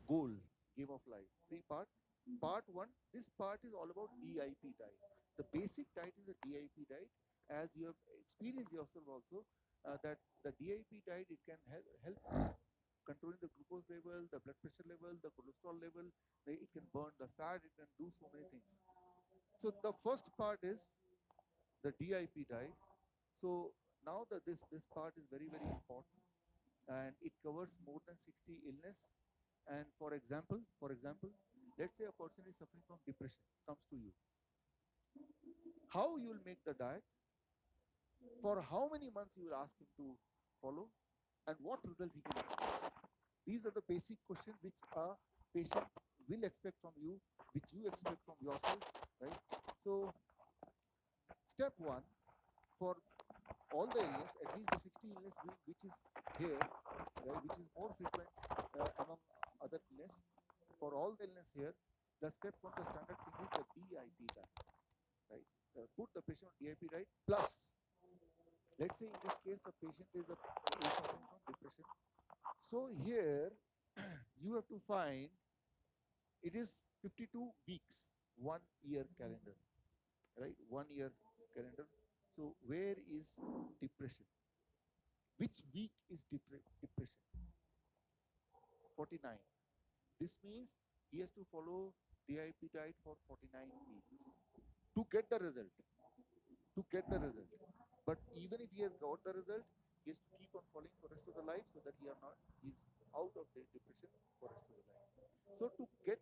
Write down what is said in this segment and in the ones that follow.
goal, game of life. Three part. Part one, this part is all about DIP diet. The basic diet is a DIP diet. As you have experienced yourself also, that the DIP diet, it can help controlling the glucose level, the blood pressure level, the cholesterol level. It can burn the fat. It can do so many things. So the first part is the DIP diet. So now that this part is very important, and it covers more than 60 illness. And for example, let's say a person is suffering from depression, comes to you. How you will make the diet? For how many months you will ask him to follow, and what result he can expect? These are the basic questions which a patient will expect from you, which you expect from yourself, right? So step one, for all the illness, at least the 60 illness which is here, right, which is more frequent among other illness, for all the illness here, the step one, the standard thing is the DIP diet, right? Put the patient on DIP diet, plus, let's say in this case, the patient is suffering from depression. So here, you have to find, it is 52 weeks, 1 year calendar, right? 1 year calendar. So where is depression? Which week is depression? 49. This means he has to follow DIP diet for 49 weeks to get the result. To get the result. But even if he has got the result, he has to keep on following for rest of the life, so that he's out of the depression for rest of the life. So to get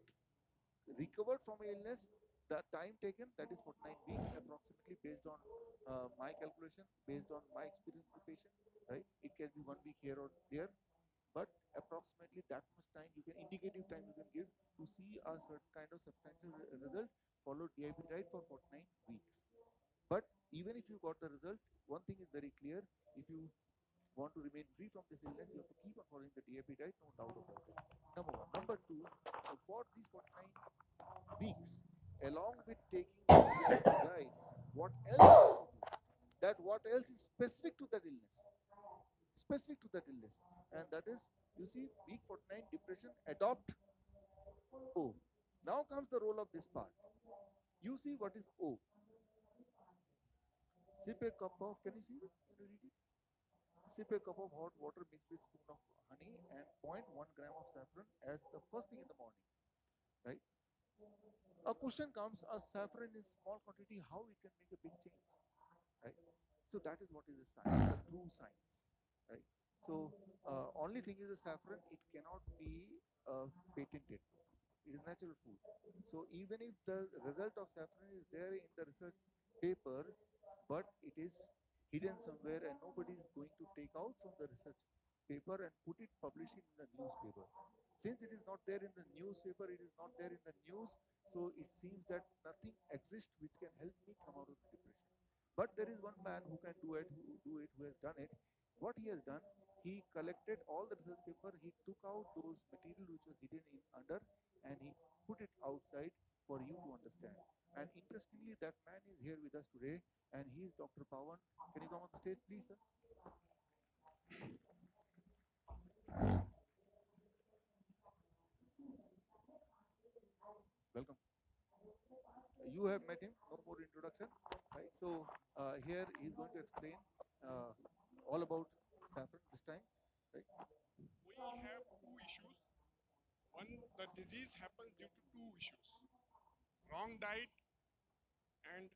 recovered from illness, the time taken, that is 49 weeks approximately, based on my calculation, based on my experience with the patient, right? It can be 1 week here or there, but approximately that much time you can, indicative time you can give to see a certain kind of substantial result. Follow DIP diet for 49 weeks. But even if you got the result, one thing is very clear: if you want to remain free from this illness, you have to keep on following the DIP diet, no doubt about it. Number one. Number two, for these 49 weeks, along with taking the DIP diet, what else you have to do? That what else is specific to that illness? Specific to that illness. And that is, you see, week 49, depression, adopt O. Now comes the role of this part. You see what is O. Sip a cup of, can you see it? Can you read it? Sip a cup of hot water mixed with spoon of honey and zero point 0.1 gram of saffron as the first thing in the morning, right? A question comes, a saffron in small quantity, how it can make a big change, right? So that is what is the science, the true science, right? So only thing is the saffron, it cannot be patented. It is natural food. So even if the result of saffron is there in the research paper, but it is hidden somewhere and nobody is going to take out from the research paper and put it, publish it in the newspaper. Since it is not there in the newspaper, it is not there in the news, so it seems that nothing exists which can help me come out of the depression. But there is one man who can who has done it. What he has done, he collected all the research paper, he took out those material which was hidden in under, and he put it outside for you to understand. And interestingly, that man is here with us today, and he is Dr. Pawan. Can you come on the stage, please, sir? Welcome. You have met him, no more introduction, right? So here he's going to explain uh, all about saffron this time, right? We have two issues. One, the disease happens due to two issues: wrong diet and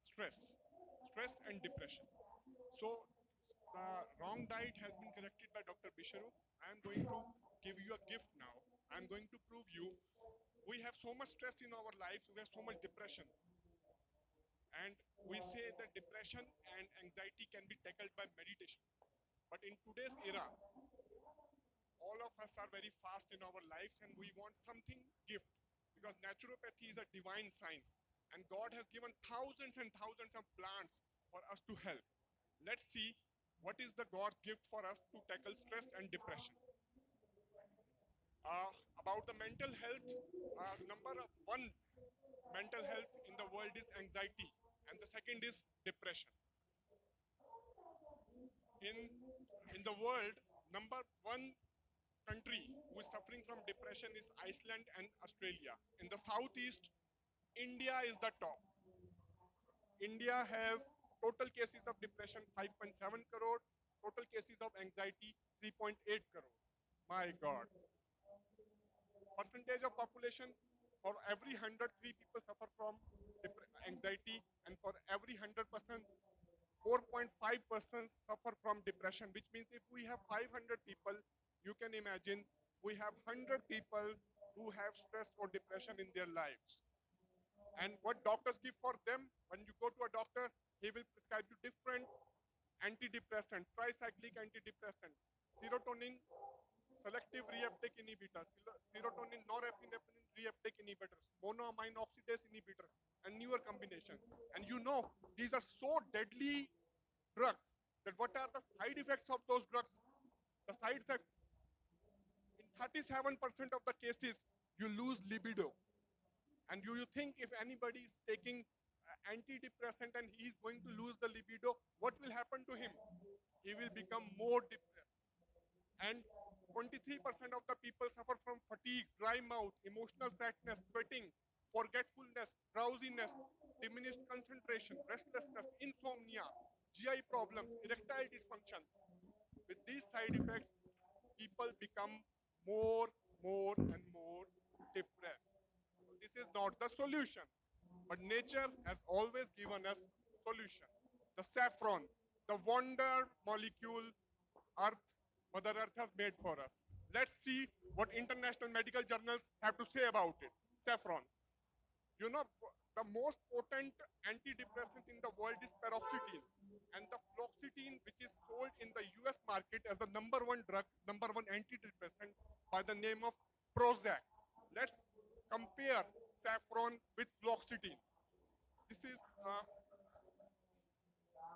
stress, stress and depression. So, the wrong diet has been corrected by Dr. Bisharu. I am going to give you a gift now. I am going to prove you we have so much stress in our lives, we have so much depression. And we say that depression and anxiety can be tackled by meditation. But in today's era, all of us are very fast in our lives and we want something gift, because naturopathy is a divine science and God has given thousands and thousands of plants for us to help. Let's see what is the God's gift for us to tackle stress and depression. uh, about the mental health, number one mental health in the world is anxiety, and the second is depression. In in the world, number one country who is suffering from depression is Iceland and Australia. In the southeast, India is the top. India has total cases of depression 5.7 crore, total cases of anxiety 3.8 crore. My God. Percentage of population, for every 103 people suffer from anxiety, and for every 100%, 4.5 persons suffer from depression, which means if we have 500 people, you can imagine we have 100 people who have stress or depression in their lives. And what doctors give for them, when you go to a doctor, he will prescribe you different antidepressant, tricyclic antidepressant, serotonin selective reuptake inhibitor, serotonin norepinephrine reuptake inhibitors, monoamine oxidase inhibitor, and newer combinations. And you know, these are so deadly drugs that what are the side effects of those drugs? The side effects, in 37% of the cases, you lose libido. And you think if anybody is taking antidepressant and he is going to lose the libido, what will happen to him? He will become more depressed. And 23% of the people suffer from fatigue, dry mouth, emotional sadness, sweating, forgetfulness, drowsiness, diminished concentration, restlessness, insomnia, GI problems, erectile dysfunction. With these side effects, people become more, and more depressed. So this is not the solution, but nature has always given us solution. The saffron, the wonder molecule Earth, Mother Earth has made for us. Let's see what international medical journals have to say about it. Saffron. You know, the most potent antidepressant in the world is paroxetine. And the fluoxetine, which is sold in the US market as the number one drug, number one antidepressant by the name of Prozac. Let's compare saffron with fluoxetine. This is uh,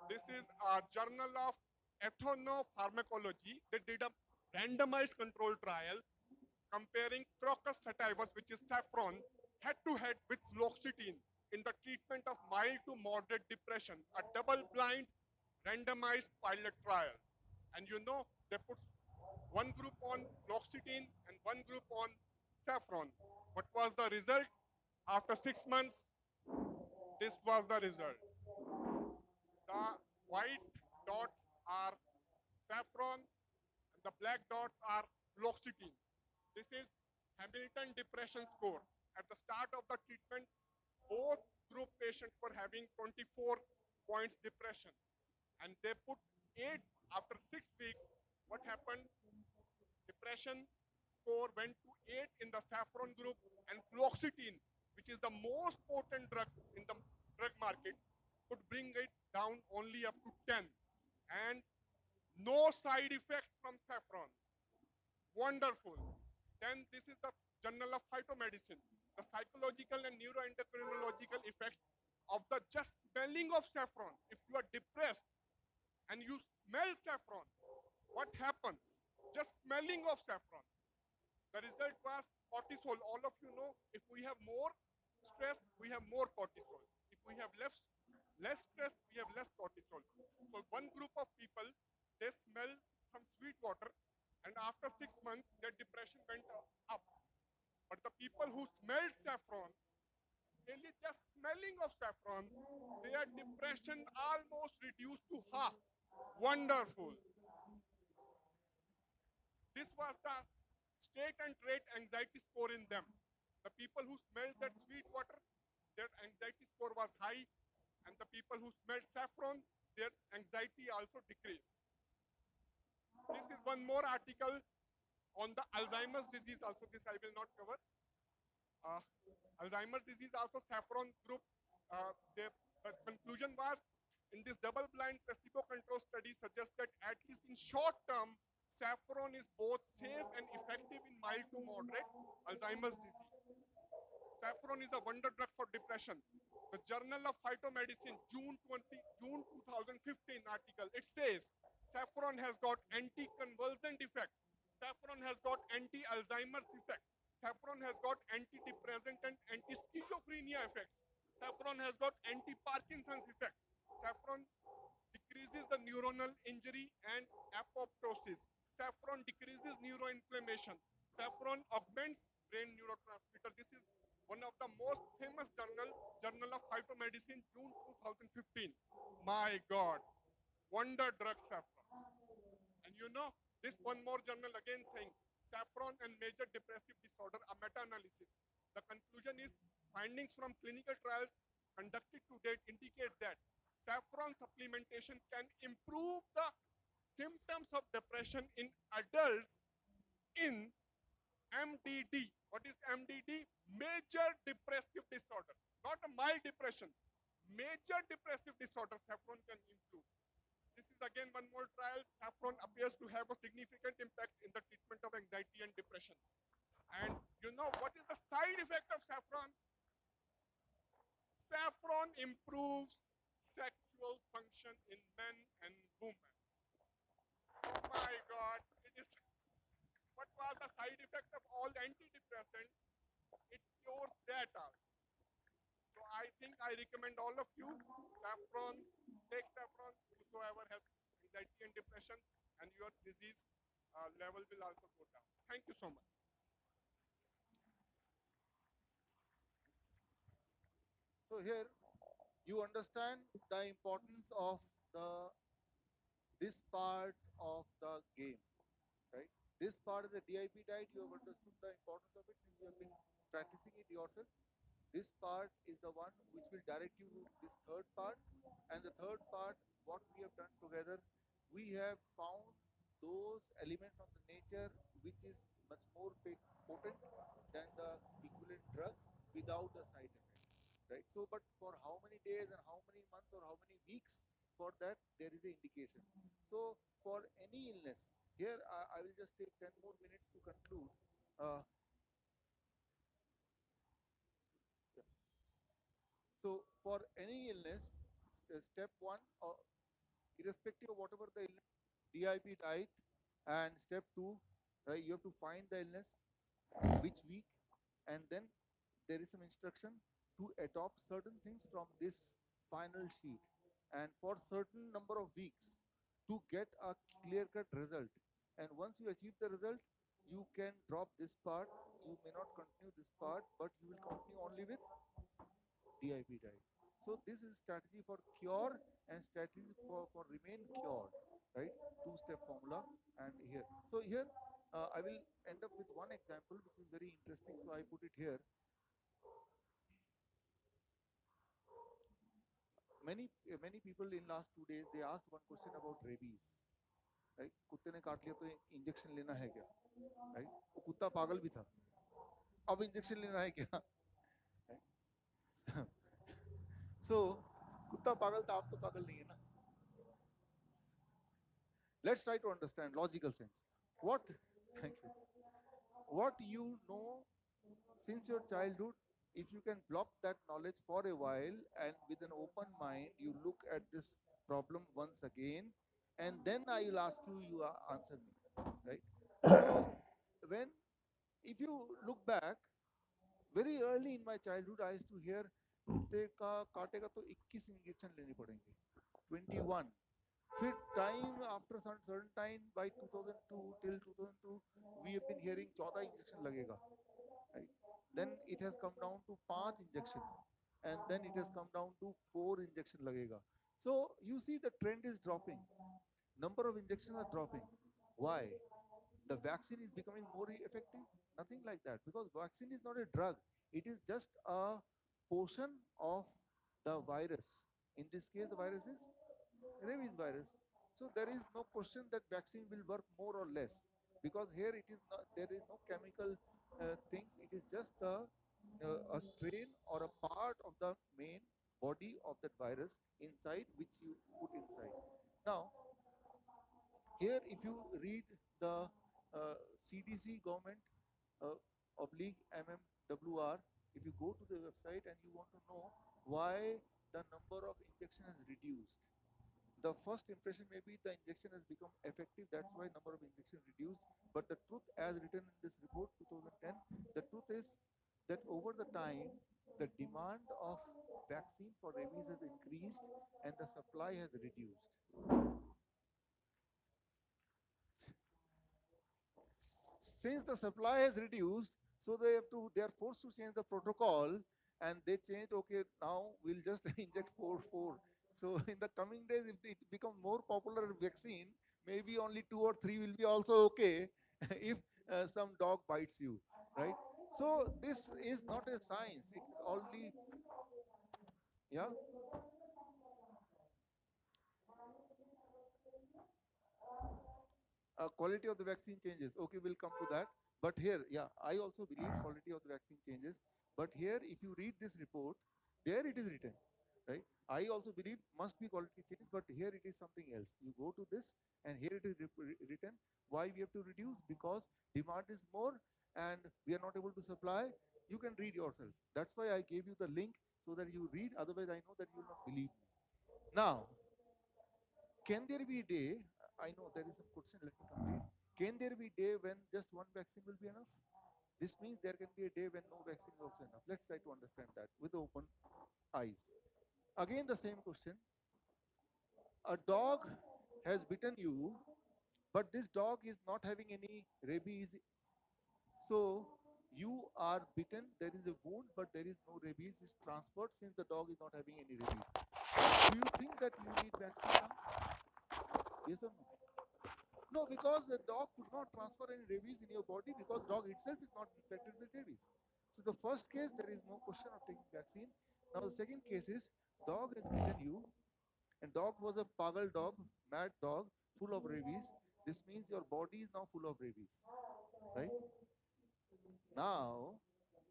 this is a journal of ethnopharmacology. They did a randomized control trial comparing Crocus sativus, which is saffron, head to head with fluoxetine in the treatment of mild to moderate depression, a double-blind randomized pilot trial. And you know, they put one group on fluoxetine and one group on saffron. What was the result? After 6 months, this was the result. The white dots are saffron and the black dots are fluoxetine. This is Hamilton Depression Score. At the start of the treatment, both group patients were having 24 points depression. And they put 8 after 6 weeks. What happened? Depression score went to 8 in the saffron group, and fluoxetine, which is the most potent drug in the drug market, could bring it down only up to 10. And no side effect from saffron. Wonderful. Then this is the Journal of Phytomedicine. The psychological and neuroendocrinological effects of the just smelling of saffron. If you are depressed and you smell saffron, what happens? Just smelling of saffron. The result was cortisol. All of you know, if we have more stress, we have more cortisol. If we have less stress, we have less cortisol. So one group of people, they smell some sweet water, and after 6 months, their depression went up. But the people who smelled saffron, really just smelling of saffron, their depression almost reduced to half. Wonderful. This was the state and trait anxiety score in them. The people who smelled that sweet water, their anxiety score was high, and the people who smelled saffron, their anxiety also decreased. This is one more article on the Alzheimer's disease. Also, this I will not cover. Uh, Alzheimer's disease also saffron group. The conclusion was in this double-blind placebo-controlled study suggests that at least in short term, saffron is both safe and effective in mild to moderate Alzheimer's disease. Saffron is a wonder drug for depression. The Journal of Phytomedicine, June 2015 article, it says saffron has got anti-convulsant effect. Saffron has got anti-Alzheimer's effect. Saffron has got antidepressant and anti-schizophrenia effects. Saffron has got anti-Parkinson's effect. Saffron decreases the neuronal injury and apoptosis. Saffron decreases neuroinflammation. Saffron augments brain neurotransmitter. This is one of the most famous Journal of Phytomedicine, June 2015. My God, wonder drug saffron. And you know, this one more journal again saying saffron and major depressive disorder, a meta-analysis. The conclusion is findings from clinical trials conducted to date indicate that saffron supplementation can improve the symptoms of depression in adults in MDD. What is MDD? Major depressive disorder, not a mild depression. Major depressive disorder, saffron can improve. This is again one more trial. Saffron appears to have a significant impact in the treatment of anxiety and depression. And you know what is the side effect of saffron? Saffron improves sexual function in men and women. Oh my God! It is what was the side effect of all antidepressants? It cures that also. So I think I recommend all of you saffron, take saffron, whosoever has anxiety and depression, and your disease level will also go down. Thank you so much. So here you understand the importance of the this part of the game, right? This part is the DIP diet. You have understood the importance of it since you have been practicing it yourself. This part is the one which will direct you to this third part. And the third part, what we have done together, we have found those elements from the nature which is much more potent than the equivalent drug without the side effect, right? So, but for how many days and how many months or how many weeks, for that there is an indication. So, for any illness, here I will just take 10 more minutes to conclude. Uh, So for any illness, step one, irrespective of whatever the illness, DIP diet, and step two, right, you have to find the illness, which week, and then there is some instruction to adopt certain things from this final sheet, and for certain number of weeks to get a clear-cut result. And once you achieve the result, you can drop this part. You may not continue this part, but you will continue only with DIP diet. So this is strategy for cure and strategy for remain cured, right? Two-step formula and here. So here I will end up with one example which is very interesting. So I put it here. Many people in last 2 days they asked one question about rabies, right? कुत्ते ने काट लिया तो injection लेना है क्या, right? वो कुत्ता पागल भी था, अब इंजेक्शन लेना है क्या, right? So कुत्ता पागल था, आप तो पागल नहीं है ना. Let's try to understand logical sense. What, thank you. What you know since your childhood, if you can block that knowledge for a while and with an open mind, you look at this problem once again, and then I will ask you, you answer me, right? So when, if you look back, very early in my childhood, I used to hear कुत्ते का काटेगा तो 21 injection लेने पड़ेंगे, 21. फिर time after certain time by 2002 till 2002 we have been hearing 14 injection लगेगा, right? Then it has come down to 5 injection, and then it has come down to 4 injection लगेगा. So you see the trend is dropping, number of injections are dropping. Why? The vaccine is becoming more effective? Nothing like that, because vaccine is not a drug. It is just a portion of the virus. In this case, the virus is rabies virus. So there is no question that vaccine will work more or less, because here it is not, there is no chemical things. It is just a strain or a part of the main body of that virus inside which you put inside. Now, here, if you read the CDC government oblique MMWR, if you go to the website and you want to know why the number of injection has reduced, the first impression may be the injection has become effective, that's why number of injection reduced. But the truth, as written in this report 2010, the truth is that over the time the demand of vaccine for rabies has increased and the supply has reduced. Since the supply has reduced, so they are forced to change the protocol, and they change, okay, now we'll just inject 4 so in the coming days, if it become more popular vaccine, maybe only 2 or 3 will be also okay if some dog bites you, right? So this is not a science, it is only, yeah. Quality of the vaccine changes. Okay, we'll come to that. But here, yeah, I also believe quality of the vaccine changes. But here, if you read this report, there it is written, right? I also believe must be quality change, but here it is something else. You go to this, and here it is written why we have to reduce, because demand is more and we are not able to supply. You can read yourself. That's why I gave you the link so that you read. Otherwise, I know that you will not believe me. Now, can there be a day, I know there is some question, let me complete. Can there be a day when just one vaccine will be enough? This means there can be a day when no vaccine is also enough. Let's try to understand that with open eyes. Again, the same question. A dog has bitten you, but this dog is not having any rabies. So you are bitten, there is a wound, but there is no rabies is transferred since the dog is not having any rabies. Do you think that you need vaccine now? Yes or no? No, because the dog could not transfer any rabies in your body because dog itself is not infected with rabies. So the first case, there is no question of taking vaccine. Now the second case is dog has bitten you, and dog was a pagal dog, mad dog, full of rabies. This means your body is now full of rabies, right? Now,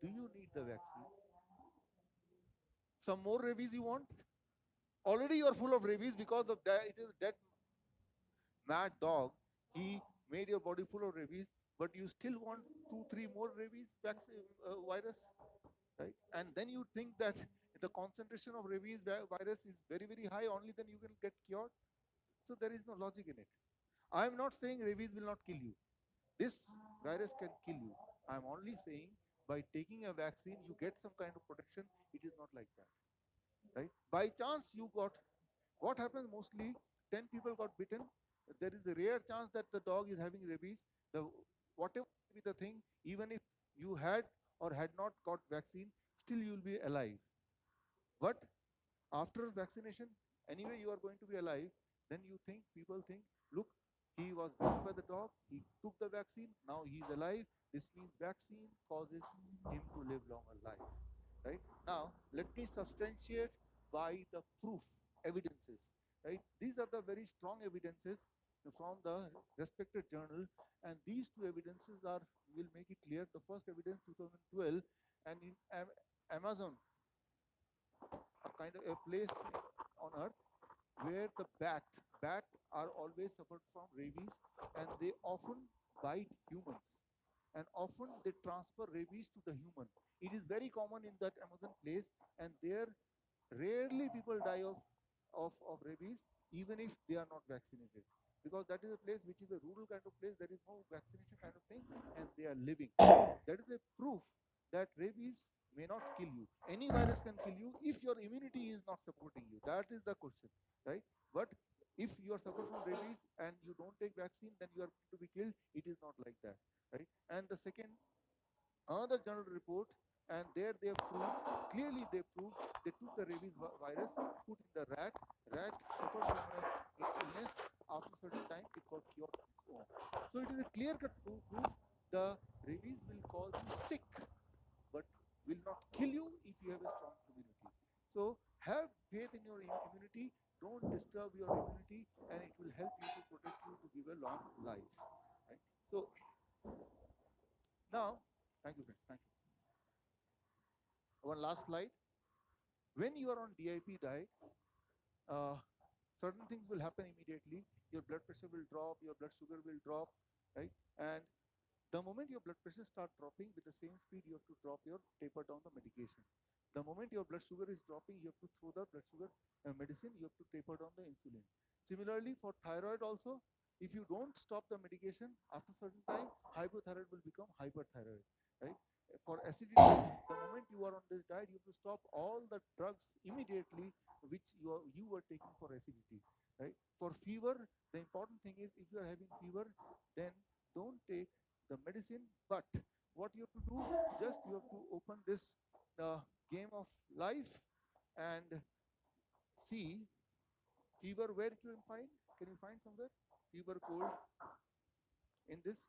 do you need the vaccine? Some more rabies you want? Already you are full of rabies because of that. It is dead mad dog. He made your body full of rabies, but you still want 2, 3 more rabies vaccine, virus, right? And then you think that the concentration of rabies virus is very, very high, only then you can get cured. So there is no logic in it. I am not saying rabies will not kill you. This virus can kill you. I am only saying by taking a vaccine, you get some kind of protection. It is not like that, right? By chance, you got, what happens mostly, 10 people got bitten. There is a rare chance that the dog is having rabies. The whatever be the thing, even if you had or had not got vaccine, still you will be alive. But after vaccination, anyway you are going to be alive. Then you think, people think, look, he was bitten by the dog, he took the vaccine, now he is alive. This means vaccine causes him to live longer life, right? Now, let me substantiate by the proof, evidences, right? These are the very strong evidences from the respected journal, and these two evidences are, will make it clear. The first evidence, 2012, and in Amazon, a kind of a place on earth where the bat are always suffered from rabies, and they often bite humans, and often they transfer rabies to the human. It is very common in that Amazon place, and there rarely people die of rabies, even if they are not vaccinated, because that is a place which is a rural kind of place. There is no vaccination kind of thing, and they are living. That is a proof that rabies may not kill you. Any virus can kill you if your immunity is not supporting you. That is the question, right? But if you are suffering from rabies and you don't take vaccine, then you are going to be killed. It is not like that, right? And the second, another journal report, and there they have proved, clearly they proved, they took the rabies virus, put in the rat suffered from an illness. After a certain time, it got cured on its own. So it is a clear-cut proof the rabies will cause you sick, but will not kill you if you have a strong immunity. So have faith in your immunity, don't disturb your immunity, and it will help you to protect you to give a long life, right? So now, thank you friends, thank you. One last slide. When you are on DIP diet, uh, certain things will happen immediately. Your blood pressure will drop, your blood sugar will drop, right? And the moment your blood pressure starts dropping, with the same speed, you have to drop your taper down the medication. The moment your blood sugar is dropping, you have to throw the blood sugar medicine, you have to taper down the insulin. Similarly, for thyroid also, if you don't stop the medication, after certain time, hypothyroid will become hyperthyroid, right? For acidity, the moment you are on this diet, you have to stop all the drugs immediately which you were taking for acidity, right? For fever, the important thing is, if you are having fever, then don't take the medicine, what you have to do, just you have to open this game of life and see fever. Where you can find? Can you find somewhere fever, cold in this?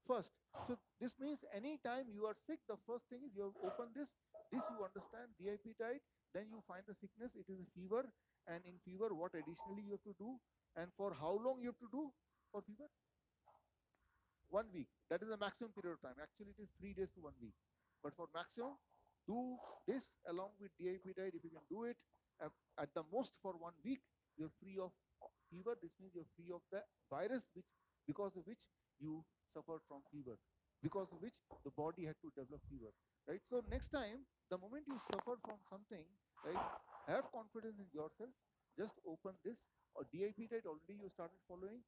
First. So this means anytime you are sick, the first thing is you have opened this. This you understand DIP tide. Then you find the sickness. It is a fever, and in fever, what additionally you have to do, and for how long you have to do for fever? 1 week. That is the maximum period of time. Actually, it is 3 days to 1 week. But for maximum, do this along with DIP diet. If you can do it at the most for 1 week, you're free of fever. This means you're free of the virus, which because of which you suffered from fever, because of which the body had to develop fever. Right. So next time, the moment you suffer from something, right, have confidence in yourself. Just open this or DIP diet already you started following.